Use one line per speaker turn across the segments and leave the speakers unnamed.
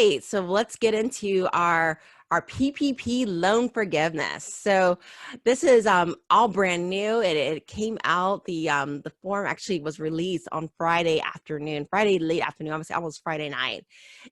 right, so let's get into our PPP loan forgiveness. So this is all brand new. It came out. The form actually was released on Friday afternoon, Friday late afternoon, obviously almost Friday night.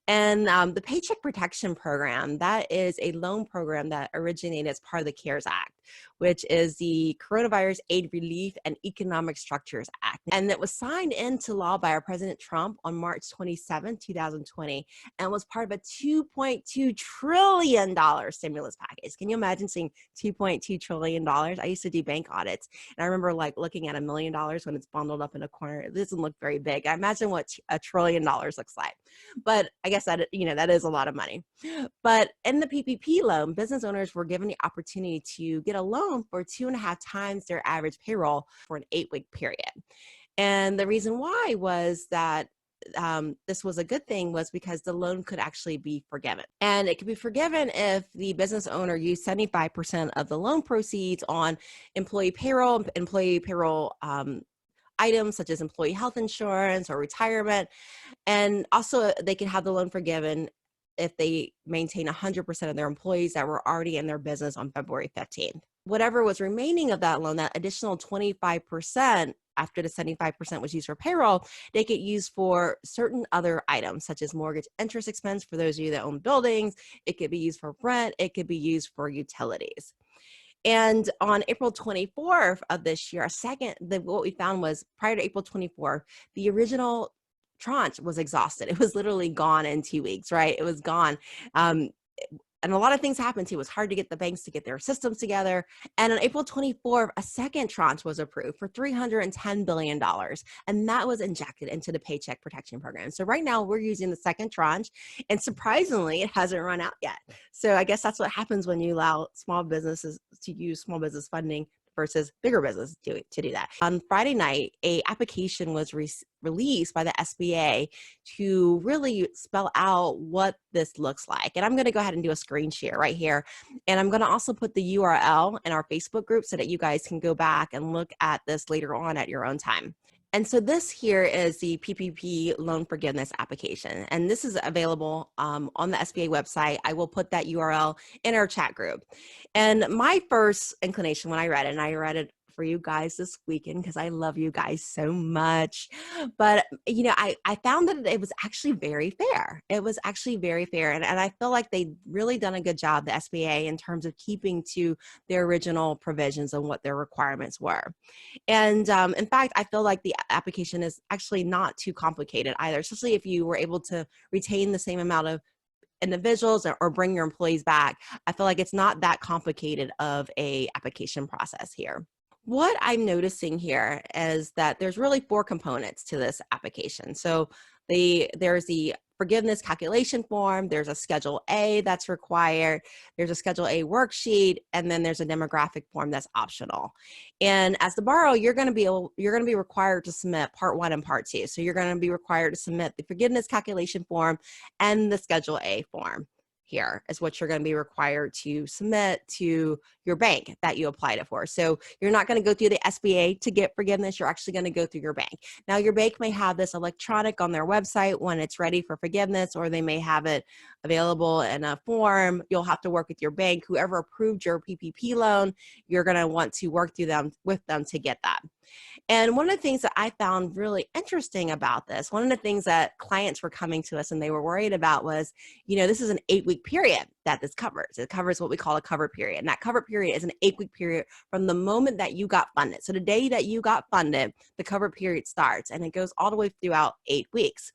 And the Paycheck Protection Program, that is a loan program that originated as part of the CARES Act, which is the Coronavirus Aid Relief and Economic Structures Act. And it was signed into law by our President Trump on March 27, 2020, and was part of a $2.2 trillion stimulus package. Can you imagine seeing $2.2 trillion? I used to do bank audits, and I remember like looking at $1 million when it's bundled up in a corner. It doesn't look very big. I imagine what $1 trillion looks like. But I guess that, that is a lot of money. But in the PPP loan, business owners were given the opportunity to get a loan for 2.5 times their average payroll for an 8-week period. And the reason why was that this was a good thing was because the loan could actually be forgiven. And it could be forgiven if the business owner used 75% of the loan proceeds on employee payroll items such as employee health insurance or retirement. And also they can have the loan forgiven if they maintain 100% of their employees that were already in their business on February 15th. Whatever was remaining of that loan, that additional 25%, after the 75% was used for payroll, they get used for certain other items, such as mortgage interest expense for those of you that own buildings. It could be used for rent. It could be used for utilities. And on April 24th of this year, what we found was prior to April 24th, the original tranche was exhausted. It was literally gone in 2 weeks, right? It was gone. And a lot of things happened too. It was hard to get the banks to get their systems together. And on April 24th, a second tranche was approved for $310 billion. And that was injected into the Paycheck Protection Program. So right now we're using the second tranche, and surprisingly, it hasn't run out yet. So I guess that's what happens when you allow small businesses to use small business funding versus bigger business to do that. On Friday night, a application was released by the SBA to really spell out what this looks like. And I'm going to go ahead and do a screen share right here. And I'm going to also put the URL in our Facebook group so that you guys can go back and look at this later on at your own time. And so this here is the PPP loan forgiveness application. And this is available on the SBA website. I will put that URL in our chat group. And my first inclination when I read it, and I read it for you guys this weekend because I love you guys so much. But, I found that it was actually very fair. It was actually very fair. And I feel like they've really done a good job, the SBA, in terms of keeping to their original provisions and what their requirements were. And in fact, I feel like the application is actually not too complicated either, especially if you were able to retain the same amount of individuals or bring your employees back. I feel like it's not that complicated of a application process here. What I'm noticing here is that there's really 4 components to this application. So there's the forgiveness calculation form, there's a Schedule A that's required, there's a Schedule A worksheet, and then there's a demographic form that's optional. And as the borrower, you're going to be required to submit Part 1 and Part 2. So you're going to be required to submit the forgiveness calculation form and the Schedule A form. Here is what you're going to be required to submit to your bank that you applied it for. So you're not going to go through the SBA to get forgiveness. You're actually going to go through your bank. Now, your bank may have this electronic on their website when it's ready for forgiveness, or they may have it available in a form. You'll have to work with your bank. Whoever approved your PPP loan, you're going to want to work with them to get that. And one of the things that I found really interesting about this, one of the things that clients were coming to us and they were worried about was, this is an 8-week period that this covers. It covers what we call a cover period. And that cover period is an 8-week period from the moment that you got funded. So the day that you got funded, the cover period starts, and it goes all the way throughout 8 weeks.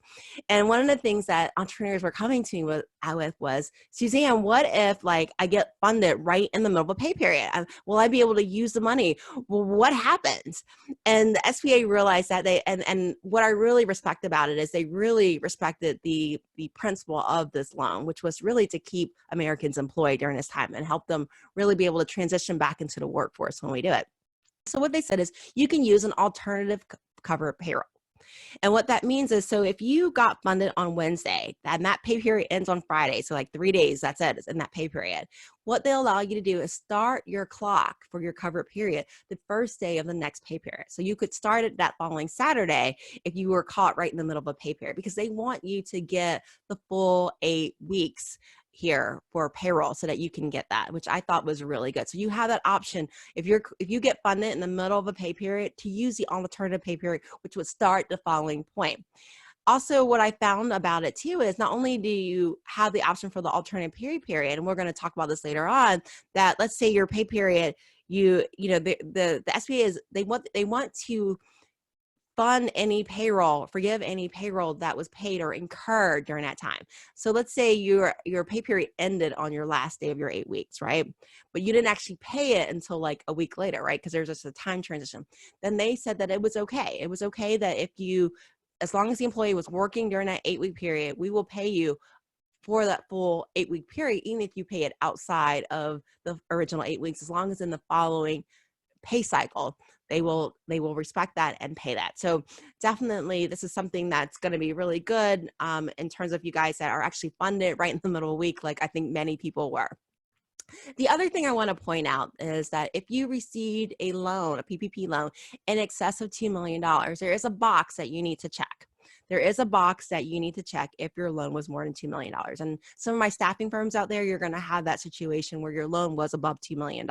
And one of the things that entrepreneurs were coming to me with was, Susanne, what if I get funded right in the middle of a pay period? Will I be able to use the money? Well, what happens? And the SBA realized that and what I really respect about it is they really respected the principle of this loan, which was really to keep Americans employed during this time and help them really be able to transition back into the workforce when we do it. So what they said is you can use an alternative cover payroll. And what that means is, so if you got funded on Wednesday and that pay period ends on Friday, so like 3 days, that's it, it's in that pay period. What they'll allow you to do is start your clock for your covered period the first day of the next pay period. So you could start it that following Saturday if you were caught right in the middle of a pay period, because they want you to get the full 8 weeks here for payroll so that you can get that, which I thought was really good. So you have that option if you get funded in the middle of a pay period to use the alternative pay period, which would start the following point. Also, what I found about it too is not only do you have the option for the alternative pay period, and we're going to talk about this later on, that let's say your pay period, the SBA is they want to fund any payroll, forgive any payroll that was paid or incurred during that time. So let's say your pay period ended on your last day of your 8 weeks, right? But you didn't actually pay it until like a week later, right? Because there's just a time transition. Then they said that it was okay. It was okay that as long as the employee was working during that 8-week period, we will pay you for that full 8-week period, even if you pay it outside of the original 8 weeks, as long as in the following pay cycle, they will respect that and pay that. So definitely this is something that's going to be really good in terms of you guys that are actually funded right in the middle of the week, like I think many people were. The other thing I want to point out is that if you received a loan, a PPP loan, in excess of $2 million, there is a box that you need to check. There is a box that you need to check if your loan was more than $2 million. And some of my staffing firms out there, you're going to have that situation where your loan was above $2 million.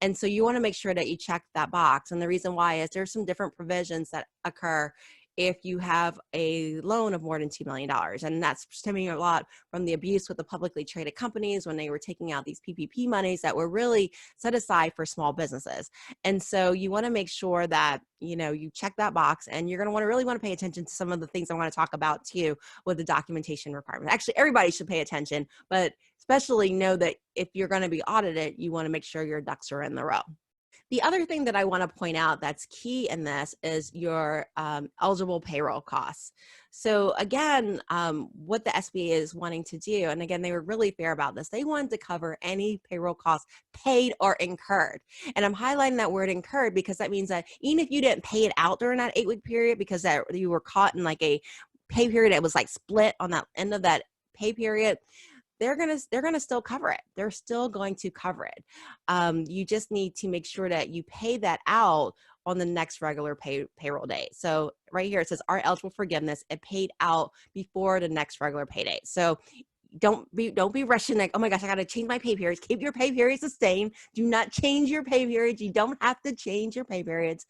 And so you want to make sure that you check that box. And the reason why is there's some different provisions that occur if you have a loan of more than $2 million. And that's stemming a lot from the abuse with the publicly traded companies when they were taking out these PPP monies that were really set aside for small businesses. And so you want to make sure that, you check that box, and you're going to really want to pay attention to some of the things I want to talk about too with the documentation requirements. Actually, everybody should pay attention, but especially know that if you're going to be audited, you want to make sure your ducks are in the row. The other thing that I want to point out that's key in this is your eligible payroll costs. So again, what the SBA is wanting to do, and again, they were really fair about this, they wanted to cover any payroll costs paid or incurred. And I'm highlighting that word incurred because that means that even if you didn't pay it out during that 8-week period because you were caught in like a pay period that was like split on that end of that pay period, they're gonna still cover it. They're still going to cover it. You just need to make sure that you pay that out on the next regular payroll day. So right here it says are eligible forgiveness and paid out before the next regular payday. So don't be rushing like, oh my gosh, I got to change my pay periods. Keep your pay periods the same. Do not change your pay periods. You don't have to change your pay periods.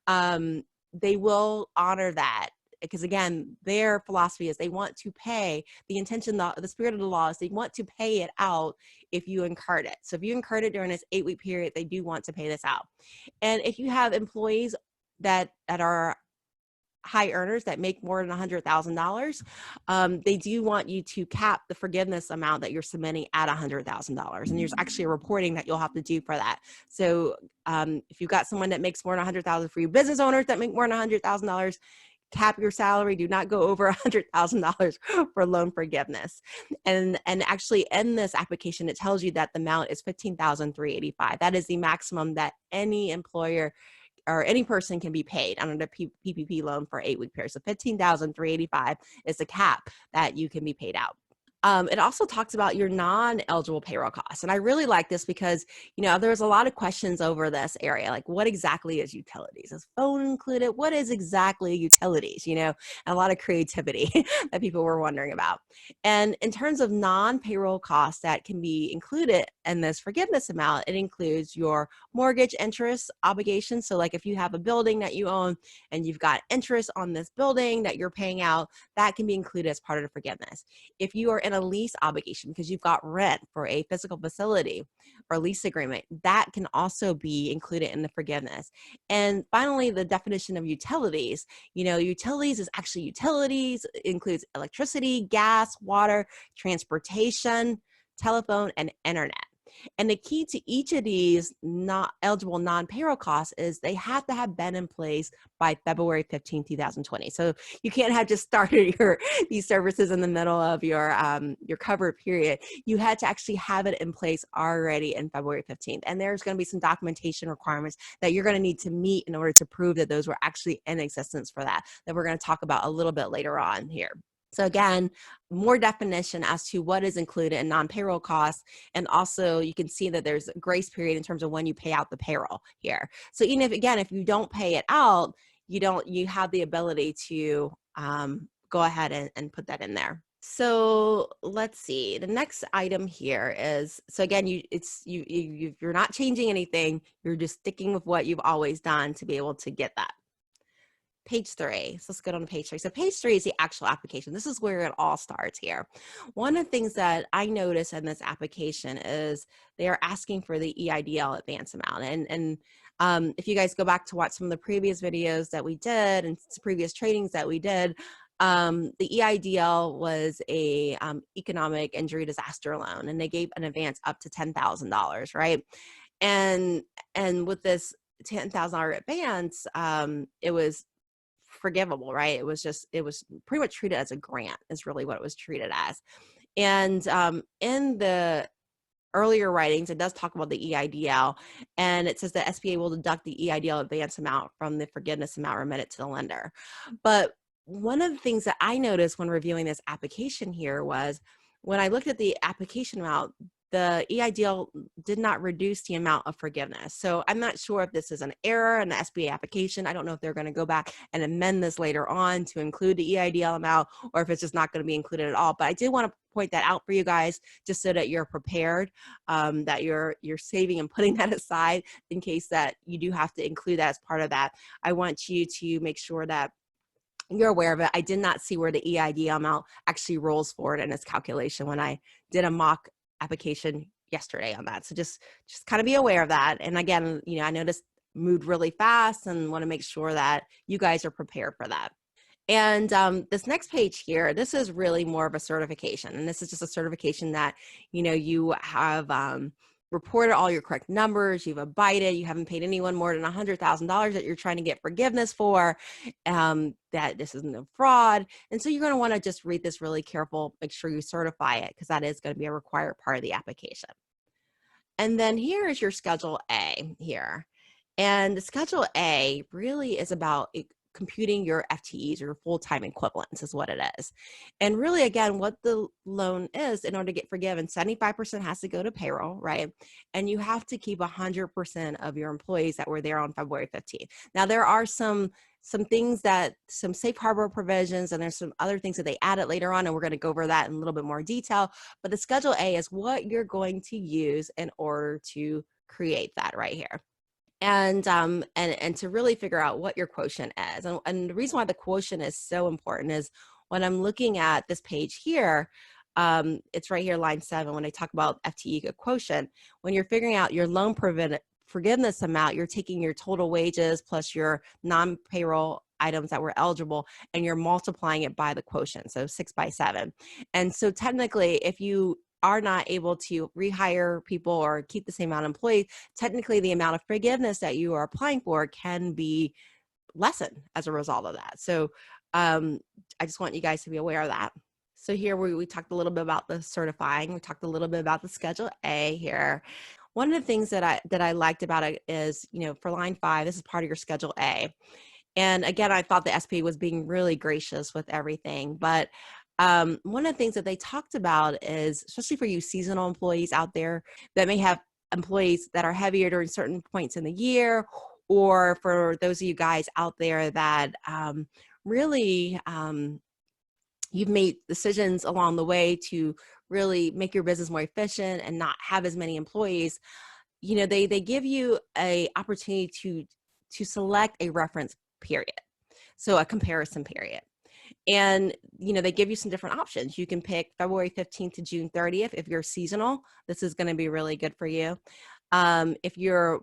They will honor that. Because again, their philosophy is they want to pay, the intention, the spirit of the law is they want to pay it out if you incurred it. So if you incurred it during this 8-week period, they do want to pay this out. And if you have employees that are high earners that make more than $100,000, they do want you to cap the forgiveness amount that you're submitting at $100,000. And there's actually a reporting that you'll have to do for that. So if you've got someone that makes more than $100,000, for you business owners that make more than $100,000, cap your salary, do not go over $100,000 for loan forgiveness. And actually in this application, it tells you that the amount is $15,385. That is the maximum that any employer or any person can be paid under the PPP loan for 8-week period. So $15,385 is the cap that you can be paid out. It also talks about your non-eligible payroll costs. And I really like this because, there's a lot of questions over this area. Like, what exactly is utilities? Is phone included? What is exactly utilities? And a lot of creativity that people were wondering about. And in terms of non-payroll costs that can be included in this forgiveness amount, it includes your mortgage interest obligations. So like if you have a building that you own and you've got interest on this building that you're paying out, that can be included as part of the forgiveness. If you are in a lease obligation because you've got rent for a physical facility or lease agreement, that can also be included in the forgiveness. And finally, the definition of utilities. Utilities is actually utilities. It includes electricity, gas, water, transportation, telephone, and internet. And the key to each of these not eligible non-payroll costs is they have to have been in place by February 15, 2020. So you can't have just started these services in the middle of your covered period. You had to actually have it in place already in February 15th. And there's going to be some documentation requirements that you're going to need to meet in order to prove that those were actually in existence for that we're going to talk about a little bit later on here. So again, more definition as to what is included in non-payroll costs. And also you can see that there's a grace period in terms of when you pay out the payroll here. So even if you don't pay it out, you have the ability to go ahead and put that in there. So let's see. The next item here is, so again, you're not changing anything. You're just sticking with what you've always done to be able to get that. Page 3. So let's go on to page 3. So page 3 is the actual application. This is where it all starts here. One of the things that I notice in this application is they are asking for the EIDL advance amount. And if you guys go back to watch some of the previous videos that we did and previous trainings that we did, the EIDL was a economic injury disaster loan, and they gave an advance up to $10,000, right? And with this $10,000 advance, it was forgivable, right? It was pretty much treated as a grant is really what it was treated as. And in the earlier writings, it does talk about the EIDL, and it says that SBA will deduct the EIDL advance amount from the forgiveness amount remitted to the lender. But one of the things that I noticed when reviewing this application here was when I looked at the application amount, the EIDL did not reduce the amount of forgiveness. So I'm not sure if this is an error in the SBA application. I don't know if they're going to go back and amend this later on to include the EIDL amount, or if it's just not going to be included at all. But I did want to point that out for you guys, just so that you're prepared, that you're saving and putting that aside in case that you do have to include that as part of that. I want you to make sure that you're aware of it. I did not see where the EIDL amount actually rolls forward in its calculation when I did a mock application yesterday on that. So just kind of be aware of that. And again, I noticed moved really fast and want to make sure that you guys are prepared for that. And this next page here, this is really more of a certification. And this is just a certification that, you have reported all your correct numbers, you've abided, you haven't paid anyone more than $100,000 that you're trying to get forgiveness for, that this isn't a fraud. And so you're going to want to just read this really careful, make sure you certify it, because that is going to be a required part of the application. And then here is your Schedule A here. And the Schedule A really is about computing your FTEs, or your full-time equivalents is what it is. And really, again, what the loan is, in order to get forgiven, 75% has to go to payroll, right? And you have to keep 100% of your employees that were there on February 15th. Now, there are some things some safe harbor provisions, and there's some other things that they added later on, and we're going to go over that in a little bit more detail. But the Schedule A is what you're going to use in order to create that right here. And to really figure out what your quotient is. And the reason why the quotient is so important is when I'm looking at this page here, it's right here, line 7, when I talk about FTE quotient. When you're figuring out your loan forgiveness amount, you're taking your total wages plus your non-payroll items that were eligible, and you're multiplying it by the quotient, so 6 by 7. And so technically, if you are not able to rehire people or keep the same amount of employees, technically the amount of forgiveness that you are applying for can be lessened as a result of that. So I just want you guys to be aware of that. So here we talked a little bit about the certifying. We talked a little bit about the Schedule A here. One of the things that I liked about it is, for line 5, this is part of your Schedule A. And again, I thought the SBA was being really gracious with everything, but one of the things that they talked about is, especially for you seasonal employees out there that may have employees that are heavier during certain points in the year, or for those of you guys out there that really you've made decisions along the way to really make your business more efficient and not have as many employees, they give you a opportunity to select a reference period, so a comparison period. And, they give you some different options. You can pick February 15th to June 30th. If you're seasonal, this is going to be really good for you. If you're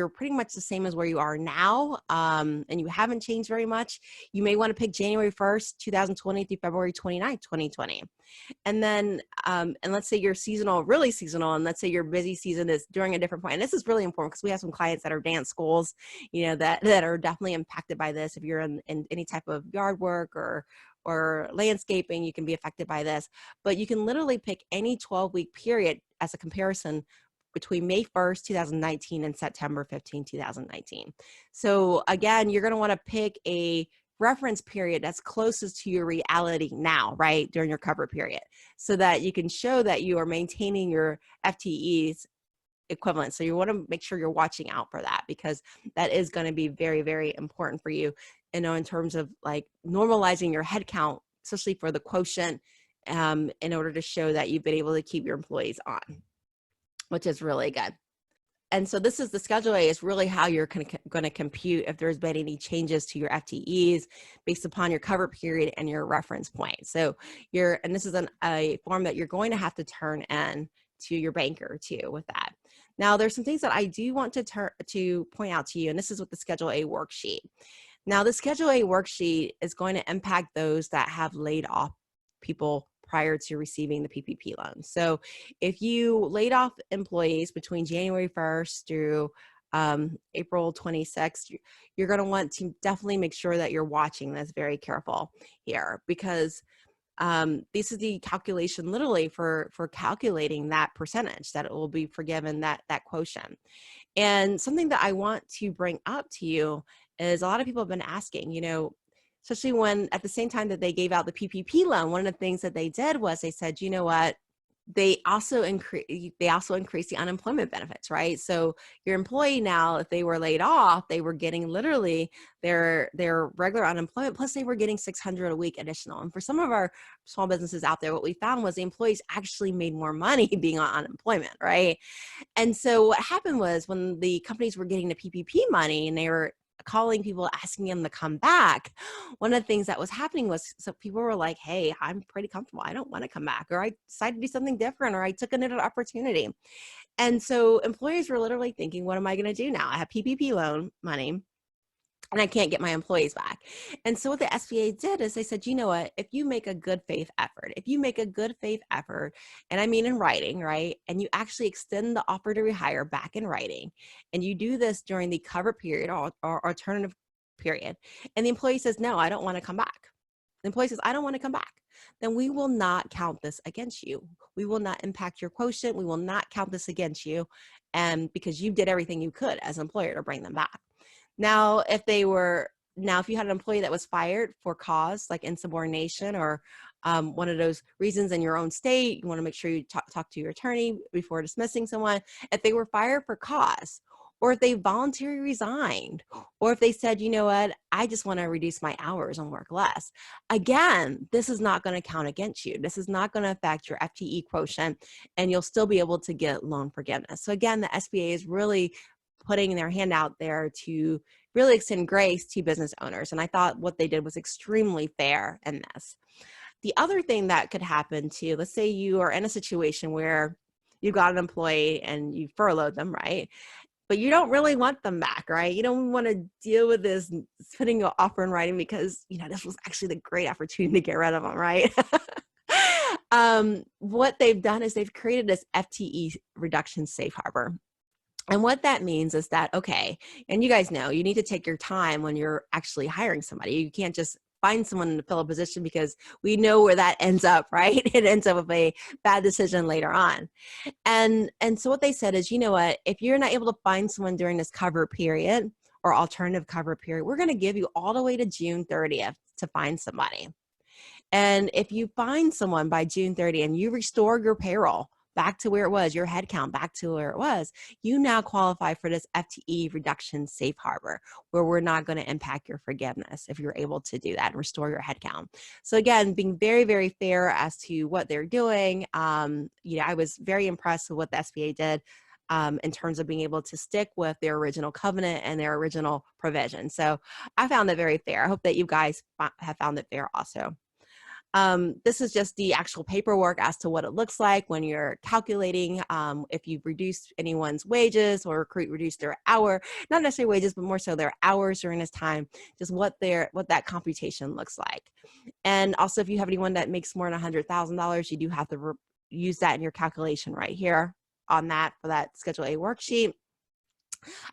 pretty much the same as where you are now, and you haven't changed very much, you may want to pick January 1st, 2020 through February 29th, 2020. And then, and let's say you're seasonal, really seasonal, and let's say your busy season is during a different point. And this is really important because we have some clients that are dance schools, that are definitely impacted by this. If you're in any type of yard work or landscaping, you can be affected by this. But you can literally pick any 12-week period as a comparison between May 1st, 2019 and September 15, 2019. So again, you're going to want to pick a reference period that's closest to your reality now, right, during your cover period, so that you can show that you are maintaining your FTEs equivalent. So you want to make sure you're watching out for that, because that is going to be very, very important for you, in terms of like normalizing your headcount, especially for the quotient, in order to show that you've been able to keep your employees on, which is really good. And so this is the Schedule A is really how you're going to compute if there's been any changes to your FTEs based upon your cover period and your reference point. So and this is a form that you're going to have to turn in to your banker too with that. Now, there's some things that I do want to point out to you, and this is with the Schedule A worksheet. Now, the Schedule A worksheet is going to impact those that have laid off people prior to receiving the PPP loan. So if you laid off employees between January 1st through April 26th, you're going to want to definitely make sure that you're watching this very careful here, because this is the calculation literally for calculating that percentage that it will be forgiven, that quotient. And something that I want to bring up to you is a lot of people have been asking, especially when at the same time that they gave out the PPP loan, one of the things that they did was they said, you know what, they also increased the unemployment benefits, right? So your employee now, if they were laid off, they were getting literally their regular unemployment, plus they were getting $600 a week additional. And for some of our small businesses out there, what we found was the employees actually made more money being on unemployment, right? And so what happened was when the companies were getting the PPP money and they were calling people, asking them to come back, one of the things that was happening was, so people were like, hey, I'm pretty comfortable, I don't want to come back, or I decided to do something different, or I took another opportunity. And so employers were literally thinking, what am I going to do now? I have PPP loan money and I can't get my employees back. And so what the SBA did is they said, you know what, if you make a good faith effort, and I mean in writing, right, and you actually extend the offer to rehire back in writing, and you do this during the cover period or alternative period, and the employee says, no, I don't want to come back. The employee says, I don't want to come back. Then we will not count this against you. We will not impact your quotient. We will not count this against you. And because you did everything you could as an employer to bring them back. Now, if you had an employee that was fired for cause like insubordination or one of those reasons in your own state, you want to make sure you talk to your attorney before dismissing someone. If they were fired for cause, or if they voluntarily resigned, or if they said, you know what, I just want to reduce my hours and work less. Again, this is not going to count against you. This is not going to affect your FTE quotient, and you'll still be able to get loan forgiveness. So again, the SBA is really putting their hand out there to really extend grace to business owners. And I thought what they did was extremely fair in this. The other thing that could happen too, let's say you are in a situation where you got an employee and you furloughed them, right? But you don't really want them back, right? You don't want to deal with this putting an offer in writing because, this was actually the great opportunity to get rid of them, right? What they've done is they've created this FTE reduction safe harbor. And what that means is that, okay, and you guys know, you need to take your time when you're actually hiring somebody. You can't just find someone to fill a position, because we know where that ends up, right? It ends up with a bad decision later on. And so what they said is, you know what, if you're not able to find someone during this cover period or alternative cover period, we're going to give you all the way to June 30th to find somebody. And if you find someone by June 30th and you restore your payroll back to where it was, your headcount back to where it was, you now qualify for this FTE reduction safe harbor, where we're not going to impact your forgiveness if you're able to do that and restore your headcount. So again, being very, very fair as to what they're doing. I was very impressed with what the SBA did in terms of being able to stick with their original covenant and their original provision. So I found that very fair. I hope that you guys have found it fair also. This is just the actual paperwork as to what it looks like when you're calculating if you've reduced anyone's wages or reduced their hour, not necessarily wages, but more so their hours during this time, just what that computation looks like. And also, if you have anyone that makes more than $100,000, you do have to use that in your calculation right here on that for that Schedule A worksheet.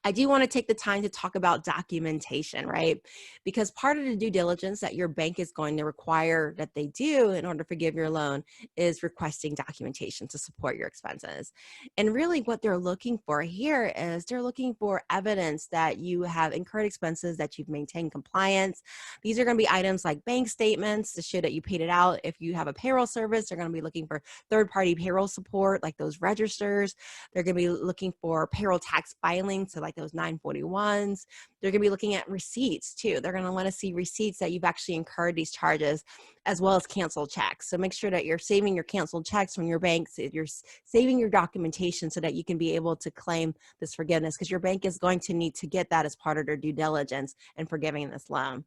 I do want to take the time to talk about documentation, right? Because part of the due diligence that your bank is going to require that they do in order to forgive your loan is requesting documentation to support your expenses. And really what they're looking for here is they're looking for evidence that you have incurred expenses, that you've maintained compliance. These are going to be items like bank statements to show that you paid it out. If you have a payroll service, they're going to be looking for third-party payroll support, like those registers. They're going to be looking for payroll tax filings, so like those 941s. They're going to be looking at receipts too. They're going to want to see receipts that you've actually incurred these charges, as well as canceled checks. So make sure that you're saving your canceled checks from your bank. So you're saving your documentation so that you can be able to claim this forgiveness, because your bank is going to need to get that as part of their due diligence in forgiving this loan.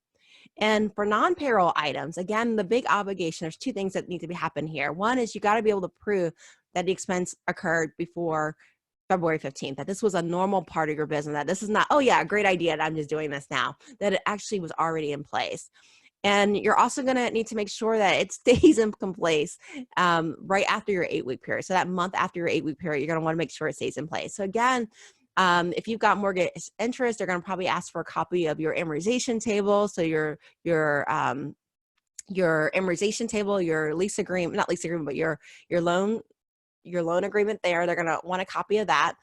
And for non-payroll items, again, the big obligation, there's two things that need to happen here. One is you got to be able to prove that the expense occurred before February 15th, that this was a normal part of your business, that this is not, oh yeah, great idea, and I'm just doing this now, that it actually was already in place. And you're also going to need to make sure that it stays in place right after your 8-week period. So that month after your 8-week period, you're going to want to make sure it stays in place. So again, if you've got mortgage interest, they're going to probably ask for a copy of your amortization table. So your amortization table, your lease agreement, not lease agreement, but your loan agreement there. They're going to want a copy of that.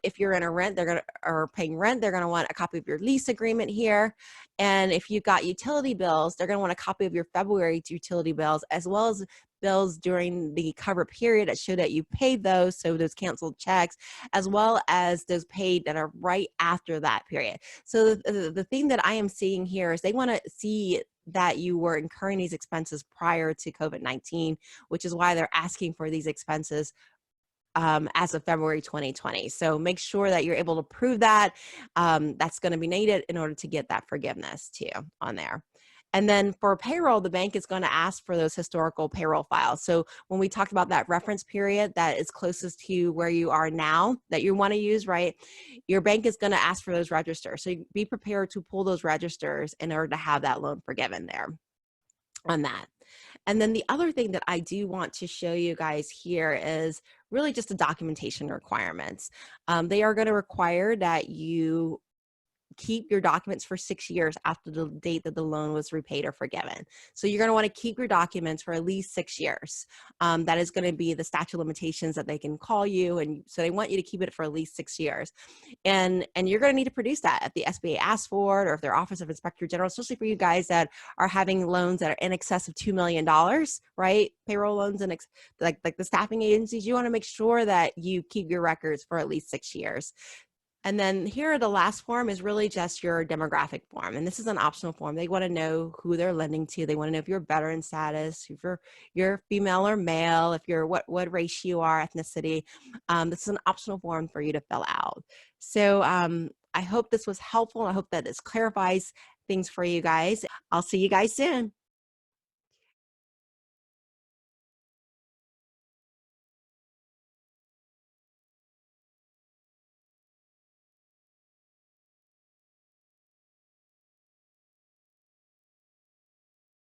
If you're in a rent, or paying rent, they're going to want a copy of your lease agreement here. And if you've got utility bills, they're going to want a copy of your February utility bills, as well as bills during the cover period that show that you paid those, so those canceled checks, as well as those paid that are right after that period. So the thing that I am seeing here is they want to see that you were incurring these expenses prior to COVID-19, which is why they're asking for these expenses as of February 2020. So make sure that you're able to prove that. That's going to be needed in order to get that forgiveness too on there. And then for payroll, the bank is going to ask for those historical payroll files. So when we talked about that reference period that is closest to where you are now that you want to use, right? Your bank is going to ask for those registers. So be prepared to pull those registers in order to have that loan forgiven there on that. And then the other thing that I do want to show you guys here is really just the documentation requirements. They are going to require that you keep your documents for 6 years after the date that the loan was repaid or forgiven. So you're going to want to keep your documents for at least 6 years. That is going to be the statute of limitations that they can call you. And so they want you to keep it for at least 6 years. And you're going to need to produce that if the SBA asks for it, or if their Office of Inspector General, especially for you guys that are having loans that are in excess of $2 million, right? Payroll loans and like the staffing agencies, you want to make sure that you keep your records for at least 6 years. And then here, the last form is really just your demographic form. And this is an optional form. They want to know who they're lending to. They want to know if you're veteran status, if you're female or male, if you're what race you are, ethnicity. This is an optional form for you to fill out. So I hope this was helpful. I hope that this clarifies things for you guys. I'll see you guys soon.